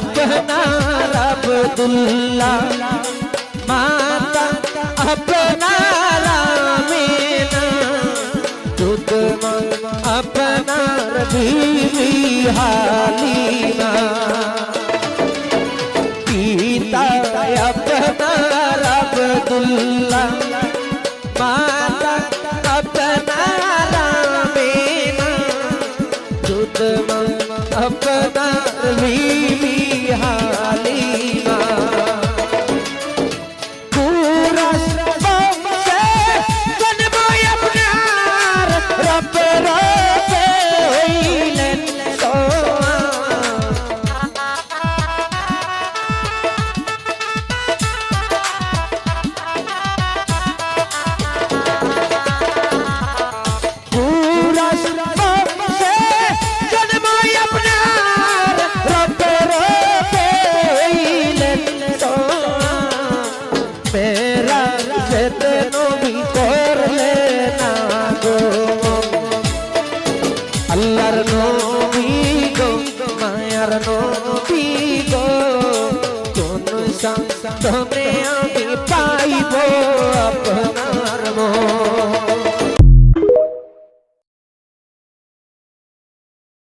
আপনার আব্দুল্লাহ মাতা আপনার আমিনা দুধ মা আপনার বিবি হালিমা পিতা আপনার আব্দুল্লাহ মাতা আপনার আমিনা দুধ মা আপনার বিবি হালিমা पूरा बंशे जन्म अपनार रब रबे होइलेन सोआ पूरा बंशे जन्म अपनार रब रबे होइलेन सोआ मेरा जितनो भी कर लेना गो अल्लाहर नबी गो मायार नबी गो कोन संग तोने আমি পাইবো